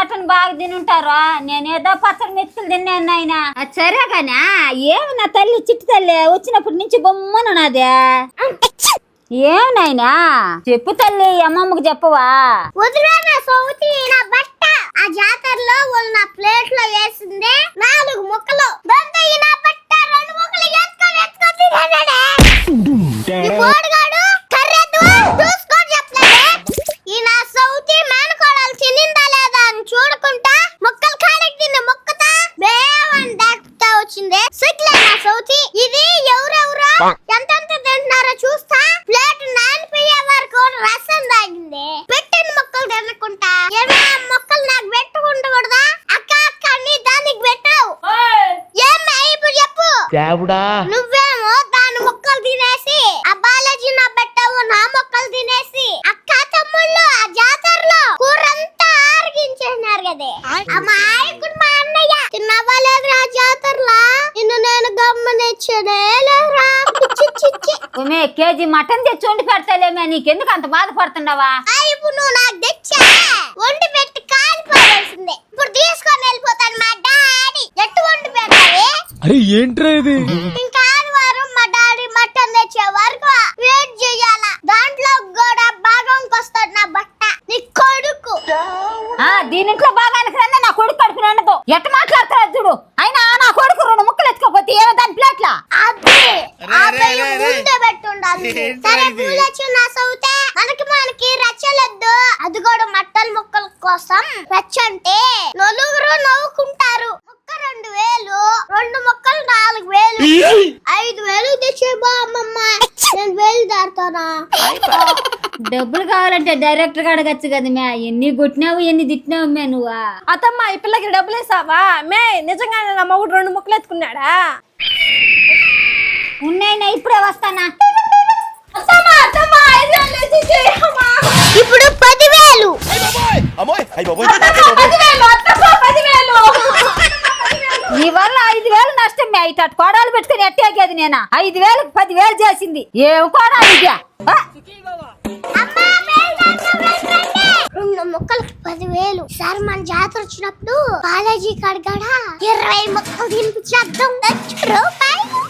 Mutton బాగా తినుంటారా? నేనేదో పచ్చడి మెతుకులు తిన్నాను నాయన. సరే గానా ఏమి నా తల్లి చిట్టి తల్లి వచ్చినప్పటి నుంచి బొమ్మను నాదే. ఏం నాయనా చెప్పు తల్లి, అమ్మమ్మకు చెప్పవా? ఆ జాతరలో వాళ్ళు నా ప్లేట్ లో వేసిందే 4 ముక్కలు. దాంతో ఈ నా బట్ట 2 ముక్కలు ఎత్తుకొని ఈ బోడిగాడు కర్రెద్దు చూసుకొని చెప్పలేదే. ఈ నా సౌతి మేనకోడలు తినిందా లేదా అని చూడకుండా ముక్కలు కాడికి తిన్న ముక్కతా బేవని దాక్తా వచ్చింది. సిగ్లే నా సౌతి. ఇది ఎవరెవరో ఎంతెంత తింటున్నారో చూస్తా ప్లేట్ నానిపోయే వరకు రసం తాగింది. పెట్టిన ముక్కలు తినకుంటా మొక్కలు నాకు పెట్టుకుంటకూడదా? అక్క అక్క నీ దానికి పెట్టావు ఏమ్మా ఇప్పుడు చెప్పు. నువ్వేమో దాని మొక్కలు తినేసి ఆ బాలాజీ నా పెట్టావు నా మొక్కలు తినేసి అక్క తమ్ముళ్ళు ఆ జాతరలో కూరంతా ఆరగించేసినారు కదే. మా ఆయకుడు మా అన్నయ్య తిన్నావా లేదురా జాతరలో? నిన్ను నేను గమ్మనిచ్చనే లేదురా. కేజీ మటన్ తెచ్చి వండి పెడతాలేమే, నీకెందుకు అంత బాధపడుతున్నావా? ఇప్పుడు నువ్వు నాకు తెచ్చా వండి పెట్టి కాలిపోవాల్సిందే. ఇప్పుడు తీసుకొని వెళ్ళిపోతాను మా డాడీ. ఎట్టు వండి పెడతావి? అరే ఏంట్రా ఇది? ఇంకా ఆదివారం మా డాడీ మటన్ తెచ్చే వరకు వెయిట్ చేయాలా. దాంట్లో కూడా భాగంకి వస్తాడు నా బట్ట. నీ కొడుకు దీనింట్లో భాగానికి రండి, నా కొడుకు కడుపుని ఉండదు. ఎట్ట మాట్లాడతాడు చూడు. అయినా నా కొడుకు 2 ముక్కలు ఎత్తుకోపోతే ఏమో దాని ప్లేట్లా ముందే పెట్టుండాలి. సరే పూలొచ్చు నా సౌతే మనకి రచ్చలొద్దు. అది కూడా మటన్ ముక్కల కోసం రచ్చ అంటే నలుగురు నవ్వుకుంటారు. ముక్క 2000, 2 ముక్కలు 4000, 5000 తెచ్చే బా అమ్మమ్మ. నేను వేలు దాడతానా? డబ్బులు కావాలంటే డైరెక్టర్ గా అడగచ్చు కదా మే. ఎన్ని కొట్టినావు ఎన్ని తిట్టినావు మే నువ్వా? అత్తమ్మ ఈ పిల్లకి డబ్బులు వేసావా? మే నిజంగానే నా మగుడు 2 ముక్కలు ఎత్తుకున్నాడా? ఉన్నాయినా ఇప్పుడే వస్తానా. ఇప్పుడు 10,000. నీ వల్ల 5,000 నష్టం మే. ఇటు కోడాలు పెట్టుకుని ఎట్టేకేది నేనా? 5,000కి 10,000 చేసింది. ఏం కోడాలు ఇదే? 2 ముక్కలకి 10,000. సార్ మన జాతర వచ్చినప్పుడు కాలేజీ కడగడ 20 ముక్కలు తినిపించేద్దాం. రూపాయలు